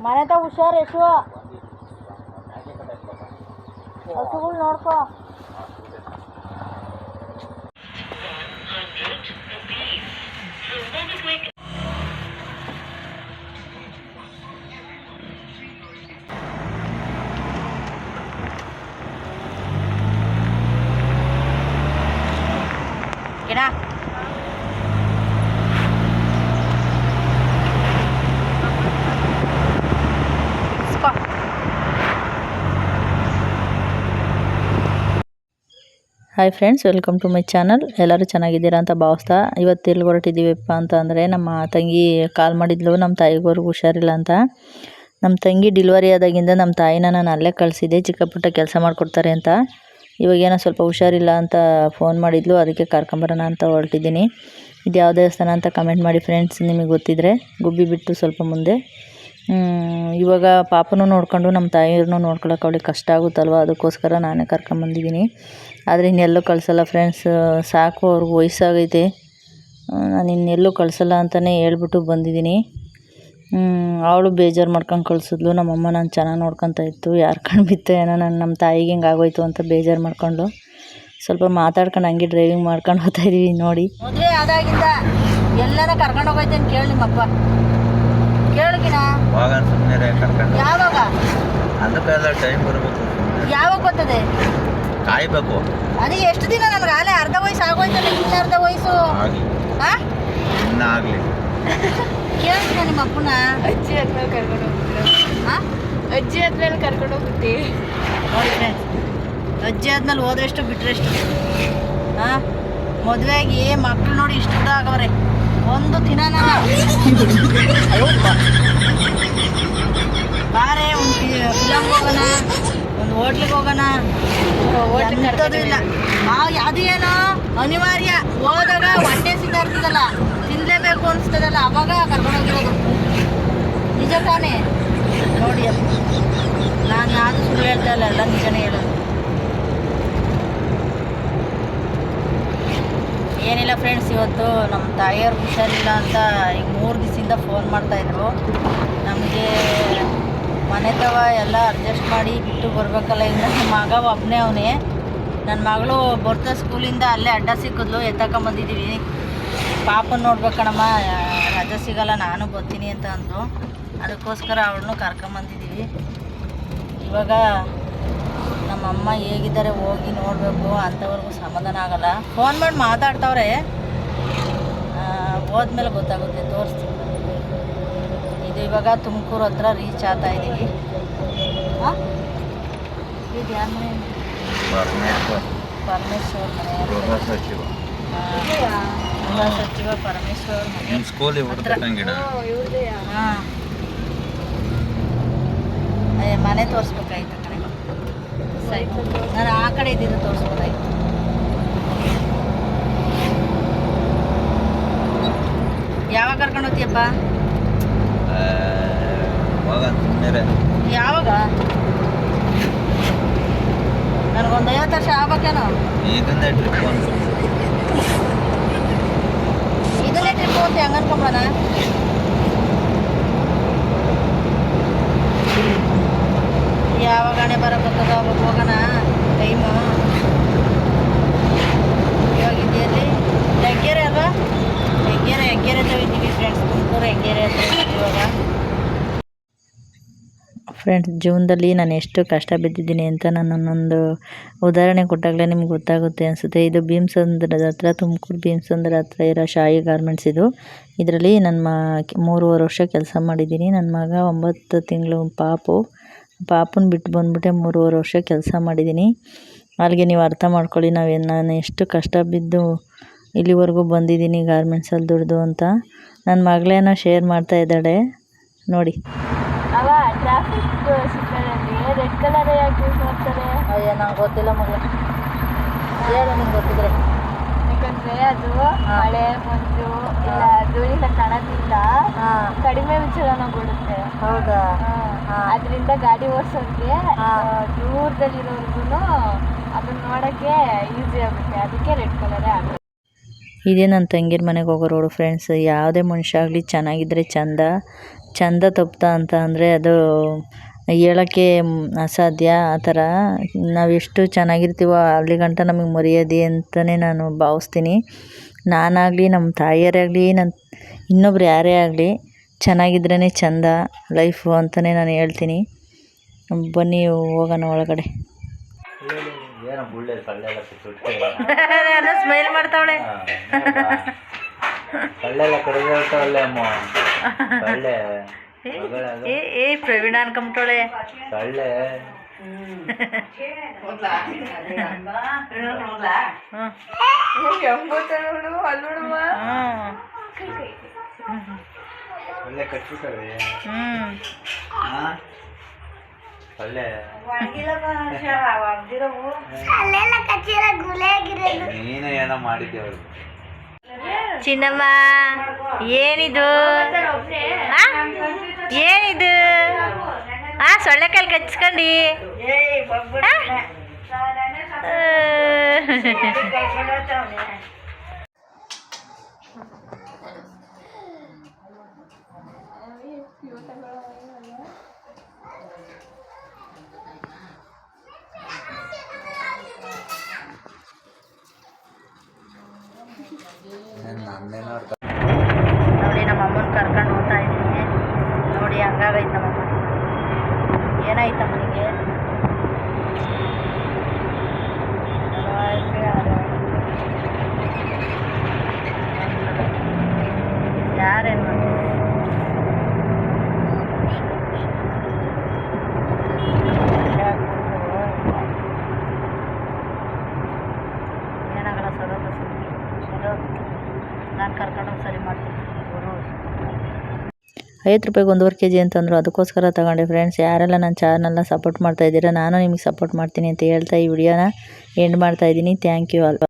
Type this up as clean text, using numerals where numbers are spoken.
ಮನೆ ತ ಹುಷಾರು ಯಶು ಹಸುಗಳು ನೋಡ್ಕೊ Kena. Hi friends, welcome to my channel. ಎಲ್ಲರೂ ಚೆನ್ನಾಗಿದ್ದೀರಾ ಅಂತ ಭಾವಿಸ್ತಾ ಇವತ್ತು ಎಲ್ಲಿ ಹೊರಟಿದ್ದೀವಪ್ಪ ಅಂತ ಅಂದರೆ ನಮ್ಮ ತಂಗಿ ಕಾಲ್ ಮಾಡಿದ್ಲು ನಮ್ಮ ತಾಯಿಗೋರ್ಗೆ ಹುಷಾರಿಲ್ಲ ಅಂತ. ನಮ್ಮ ತಂಗಿ ಡೆಲಿವರಿ ಆದಾಗಿಂದ ನಮ್ಮ ತಾಯಿನ ನಾನು ಅಲ್ಲೇ ಕಳಿಸಿದ್ದೆ ಚಿಕ್ಕ ಪುಟ್ಟ ಕೆಲಸ ಮಾಡಿಕೊಡ್ತಾರೆ ಅಂತ. ಇವಾಗೇನೋ ಸ್ವಲ್ಪ ಹುಷಾರಿಲ್ಲ ಅಂತ ಫೋನ್ ಮಾಡಿದ್ಲು, ಅದಕ್ಕೆ ಕರ್ಕೊಂಬರೋಣ ಅಂತ ಹೊರಟಿದ್ದೀನಿ. ಇದು ಯಾವ ದೇವಸ್ಥಾನ ಅಂತ ಕಮೆಂಟ್ ಮಾಡಿ ಫ್ರೆಂಡ್ಸ್, ನಿಮಗೆ ಗೊತ್ತಿದ್ದರೆ. ಗುಬ್ಬಿ ಬಿಟ್ಟು ಸ್ವಲ್ಪ ಮುಂದೆ. ಇವಾಗ ಪಾಪನೂ ನೋಡ್ಕೊಂಡು ನಮ್ಮ ತಾಯಿಯವ್ರನ್ನೂ ನೋಡ್ಕೊಳಕ್ಕೆ ಅವಳಿಗೆ ಕಷ್ಟ ಆಗುತ್ತಲ್ವ, ಅದಕ್ಕೋಸ್ಕರ ನಾನೇ ಕರ್ಕೊಂಬಂದಿದ್ದೀನಿ. ಆದರೆ ಇನ್ನೆಲ್ಲೂ ಕಳಿಸಲ್ಲ ಫ್ರೆಂಡ್ಸ್, ಸಾಕು, ಅವ್ರಿಗೆ ವಯಸ್ಸಾಗೈತೆ, ನಾನು ಇನ್ನೆಲ್ಲೂ ಕಳಿಸಲ್ಲ ಅಂತಲೇ ಹೇಳ್ಬಿಟ್ಟು ಬಂದಿದ್ದೀನಿ. ಅವಳು ಬೇಜಾರು ಮಾಡ್ಕೊಂಡು ಕಳಿಸಿದ್ಲು. ನಮ್ಮಮ್ಮ ನಾನು ಚೆನ್ನಾಗಿ ನೋಡ್ಕೊತಾ ಇತ್ತು, ಯಾರು ಕಣ್ಣು ಬಿತ್ತು ಏನೋ ನಮ್ಮ ತಾಯಿಗೆ ಹಿಂಗೆ ಆಗೋಯ್ತು ಅಂತ ಬೇಜಾರು ಮಾಡ್ಕೊಂಡು ಸ್ವಲ್ಪ ಮಾತಾಡ್ಕೊಂಡು ಹಂಗೆ ಡ್ರೈವಿಂಗ್ ಮಾಡ್ಕೊಂಡು ಹೋಗ್ತಾಯಿದ್ದೀವಿ. ನೋಡಿ, ಮದುವೆ ಆದಾಗಿಂದ ಎಲ್ಲರ ಕರ್ಕೊಂಡು ಹೋಗೈತೆ ಅಂತ ಕೇಳಿ ನಿಮ್ಮಪ್ಪ ಕೇಳಿಗಿನ ಯಾವಾಗ ಯಾವಾಗ ಬರ್ತದೆ ಕಾಯ್ಬೇಕು. ಅದು ಎಷ್ಟು ದಿನ? ನನಗೆ ಆಲೇ ಅರ್ಧ ವಯಸ್ಸು ಆಗೋಯ್ತಲ್ಲ, ಇನ್ನು ಅರ್ಧ ವಯಸ್ಸು ಇನ್ನಾಗಲಿ ಕೇಳ್ತೀನ ನಿಮ್ಮ ಅಪ್ಪನ. ಅಜ್ಜಿ ಆದ್ಮೇಲೆ ಕರ್ಕೊಂಡು ಹೋಗ್ತೀರಾ? ಅಜ್ಜಿ ಆದ್ಮೇಲೆ ಕರ್ಕೊಂಡು ಹೋಗ್ತೀವಿ ನೋಡಿ ಫ್ರೆಂಡ್ಸ್, ಅಜ್ಜಿ ಆದ್ಮೇಲೆ ಹೋದ್ರೆಷ್ಟು ಬಿಟ್ರೆಷ್ಟು. ಮದುವೆಯಾಗಿ ಮಕ್ಕಳು ನೋಡಿ ಇಷ್ಟು ಉದ್ದ ಆಗವ್ರೆ, ಒಂದು ದಿನ ಬಾರೆ ಒಂದು ಫಿಲಮ್ಗೆ ಹೋಗೋಣ, ಒಂದು ಹೋಟ್ಲಿಗೆ ಹೋಗೋಣ, ಹೋಟ್ಲಿಗೆ ಇಲ್ಲ. ಅದು ಏನೋ ಅನಿವಾರ್ಯ, ಹೋದಾಗ ಹೊಟ್ಟೆ ಸಿಗ್ತಾಯಿರ್ತದಲ್ಲ, ತಿನ್ನಲೇಬೇಕು ಅನಿಸ್ತದಲ್ಲ, ಅವಾಗ ಕರ್ಕೊಂಡೋಗಿರೋದು. ನಿಜ ತಾನೇ? ನೋಡಿ, ಅದು ನಾನು ಯಾವುದು ಸುಳ್ಳು ಹೇಳ್ತಾ ಇಲ್ಲ, ಎಲ್ಲ ನಿಜನೇ ಹೇಳೋದು. ಏನಿಲ್ಲ ಫ್ರೆಂಡ್ಸ್, ಇವತ್ತು ನಮ್ಮ ತಾಯಿಯವ್ರಿಗೆ ಹುಷಾರಿಲ್ಲ ಅಂತ ಈಗ 3 ದಿವಸದಿಂದ ಫೋನ್ ಮಾಡ್ತಾಯಿದ್ರು. ನಮಗೆ ಮನೆ ತವ ಎಲ್ಲ ಅಡ್ಜಸ್ಟ್ ಮಾಡಿ ಬಿಟ್ಟು ಬರಬೇಕಲ್ಲ. ಈಗ ನನ್ನ ಮಗ ಒಬ್ಬನೇ ಅವನೇ. ನನ್ನ ಮಗಳು ಬರ್ತಾ ಸ್ಕೂಲಿಂದ ಅಲ್ಲೇ ಅಡ್ಡ ಸಿಕ್ಕಿದ್ಲು, ಎತ್ತಕೊಂಬಂದಿದ್ದೀವಿ. ಪಾಪನ ನೋಡ್ಬೇಕಣಮ್ಮ, ರಜೆ ಸಿಗಲ್ಲ, ನಾನು ಬರ್ತೀನಿ ಅಂತ ಅಂದರು. ಅದಕ್ಕೋಸ್ಕರ ಅವಳನ್ನು ಕರ್ಕೊಂಬಂದಿದ್ದೀವಿ. ಇವಾಗ ನಮ್ಮಮ್ಮ ಹೇಗಿದ್ದಾರೆ ಹೋಗಿ ನೋಡಬೇಕು, ಅಂಥವ್ರಿಗೂ ಸಮಾಧಾನ ಆಗಲ್ಲ. ಫೋನ್ ಮಾಡಿ ಮಾತಾಡ್ತವ್ರೆ, ಹೋದ್ಮೇಲೆ ಗೊತ್ತಾಗುತ್ತೆ, ತೋರಿಸ್ತೀನಿ. ಇದು ಇವಾಗ ತುಮಕೂರು ಹತ್ರ ರೀಚ್ ಆಗ್ತಾ ಇದ್ದೀವಿ. ಇದು ಯಾರ ಮನೆ? ಪರಮೇಶ್ವರ್ ಮನೆ, ಗೃಹ ಸಚಿವ ಪರಮೇಶ್ವರ್ ಮನೆ. ಹಾಂ, ಮನೆ ತೋರಿಸ್ಬೇಕಾಯ್ತು ಕಡೆ. ಸರಿ, ನಾನು ಆ ಕಡೆ ಇದ್ದಿದ್ದು ತೋರಿಸ್ಬೋದಾಯ್ತು. ಯಾವಾಗ ಕರ್ಕೊಂಡು ಹೋಗ್ತೀಯಪ್ಪ? ಯಾವಾಗ? ನನಗೊಂದು 50 ವರ್ಷ ಆಗ್ಬೇಕೇನೋ. ಇದನ್ನೇ ಟ್ರಿಪ್ ಅಂತ ಹೆಂಗೆ ಅನ್ಕೊಂಬೋಣ? ಯಾವಾಗಣೆ ಬರೋಕ್ಕದ ಅವಾಗ ಹೋಗೋಣ. ಟೈಮು ಇವಾಗ ಇದೆಯಲ್ಲಿ ಹೆಗ್ಗೆರೆ ಅಲ್ವಾ? ಹೆಗ್ಗೆರೆ ತಗೋತೀವಿ ಫ್ರೆಂಡ್ಸ್, ತುಮಕೂರು ಹೆಗ್ಗೆರೆ ಇವಾಗ. ಫ್ರೆಂಡ್ಸ್, ಜೀವನದಲ್ಲಿ ನಾನು ಎಷ್ಟು ಕಷ್ಟ ಬಿದ್ದಿದ್ದೀನಿ ಅಂತ ನಾನೊಂದು ಉದಾಹರಣೆ ಕೊಟ್ಟಾಗಲೇ ನಿಮ್ಗೆ ಗೊತ್ತಾಗುತ್ತೆ ಅನಿಸುತ್ತೆ. ಇದು ಭೀಮಸಂದ್ರದ ಹತ್ರ, ತುಮಕೂರು ಭೀಮಸಂದ್ರ ಹತ್ರ ಇರೋ ಶಾಯಿ ಗಾರ್ಮೆಂಟ್ಸ್ ಇದು. ಇದರಲ್ಲಿ ನನ್ನ 3.5 ವರ್ಷ ಕೆಲಸ ಮಾಡಿದ್ದೀನಿ. ನನ್ನ ಮಗ 9 ತಿಂಗಳು ಪಾಪನ ಬಿಟ್ಟು ಬಂದುಬಿಟ್ಟೆ 3.5 ವರ್ಷ ಕೆಲಸ ಮಾಡಿದ್ದೀನಿ. ಅಲ್ಲಿಗೆ ನೀವು ಅರ್ಥ ಮಾಡ್ಕೊಳ್ಳಿ ನಾನು ಎಷ್ಟು ಕಷ್ಟ ಬಿದ್ದು ಇಲ್ಲಿವರೆಗೂ ಬಂದಿದ್ದೀನಿ ಗಾರ್ಮೆಂಟ್ಸಲ್ಲಿ ದುಡ್ದು ಅಂತ. ನನ್ನ ಮಗಳೇನೋ ಶೇರ್ ಮಾಡ್ತಾ ಇದ್ದಾಳೆ ನೋಡಿ. ಟ್ರಾಫಿಕ್ ಸಿಗ್ನಲಲ್ಲಿ ರೆಡ್ ಕಲರ್ ಯಾಕೆ ಯೂಸ್ ಮಾಡ್ತಾರೆ? ಅಯ್ಯ, ನಂಗೆ ಗೊತ್ತಿಲ್ಲ ಮಗಳ, ಹೇಳು ನಿಂಗೆ ಗೊತ್ತಿದ್ರೆ. ಯಾಕಂದ್ರೆ ಅದು ಮಳೆ ಮಂಜು ಇಲ್ಲ ಧೂಳಿನ ಕಣದಿಂದ ಕಡಿಮೆ ವಿಚಲನ ಬಿಡುತ್ತೆ. ಹೌದಾ? ಅದರಿಂದ ಗಾಡಿ ಓಡಿಸೋರಿಗೆ ದೂರದಲ್ಲಿರೋರ್ಗು ಅದನ್ನ ನೋಡೋಕ್ಕೆ ಈಸಿ ಆಗುತ್ತೆ, ಅದಕ್ಕೆ ರೆಡ್ ಕಲರೇ ಆಗುತ್ತೆ. ಇದೇ ನನ್ನ ತಂಗಿರ ಮನೆಗೆ ಹೋಗೋ ರೋಡು ಫ್ರೆಂಡ್ಸ್. ಯಾವುದೇ ಮನುಷ್ಯ ಆಗಲಿ ಚೆನ್ನಾಗಿದ್ದರೆ ಚಂದ, ಚಂದ ತಪ್ತಾ ಅಂತ ಅಂದರೆ ಅದು ಹೇಳೋಕ್ಕೆ ಅಸಾಧ್ಯ. ಆ ಥರ ನಾವೆಷ್ಟು ಚೆನ್ನಾಗಿರ್ತೀವೋ ಅಲ್ಲಿ ಗಂಟ ನಮಗೆ ಮರ್ಯಾದೆ ಅಂತಲೇ ನಾನು ಭಾವಿಸ್ತೀನಿ. ನಾನಾಗಲಿ ನಮ್ಮ ತಾಯಿಯರೇ ಆಗಲಿ ಇನ್ನೊಬ್ರು ಯಾರೇ ಆಗಲಿ ಚೆನ್ನಾಗಿದ್ರೇ ಚಂದ ಲೈಫು ಅಂತಲೇ ನಾನು ಹೇಳ್ತೀನಿ. ಬನ್ನಿ ಹೋಗೋಣ ಒಳಗಡೆ. ಸ್ಮೈಲ್ ಮಾಡ್ತಾವಳೆ. ಏ ಪ್ರವೀಣ ಅನ್ಕೊಂಬಿಟ್ಟವಳೆ. ನೀನೇ ಏನೋ ಮಾಡಿದ್ದೆ ಚಿನ್ನಮ್ಮ, ಏನಿದು ಏನಿದು ಸೊಳ್ಳೆಕಾಯಿ ಕಚ್ಕೊಂಡು ನೋಡಿ ನಮ್ಮ ಅಮ್ಮನ ಕರ್ಕೊಂಡು ಹೋಗ್ತಾ ಇದ್ದೀನಿ. ನೋಡಿ ಹಂಗಾಗೈತೆ ನಮ್ಮಮ್ಮ. ಏನಾಯ್ತಮ್ಮ ನಿಮಗೆ? ಯಾರೇನು ಏನಾಗಲ್ಲ ಸರೋದು ನಾನು ಕರ್ಕೊಂಡೋಗಿ ಸರಿ ಮಾಡ್ತೀನಿ. 5 ರೂಪಾಯಿಗೆ 1.5 kg ಅಂತಂದರು, ಅದಕ್ಕೋಸ್ಕರ ತಗೊಂಡೆ ಫ್ರೆಂಡ್ಸ್. ಯಾರೆಲ್ಲ ನನ್ನ ಚಾನಲ್ನ ಸಪೋರ್ಟ್ ಮಾಡ್ತಾಯಿದ್ದೀರಾ, ನಾನು ನಿಮಗೆ ಸಪೋರ್ಟ್ ಮಾಡ್ತೀನಿ ಅಂತ ಹೇಳ್ತಾ ಈ ವಿಡಿಯೋನ ಎಂಡ್ ಮಾಡ್ತಾಯಿದ್ದೀನಿ. Thank you all.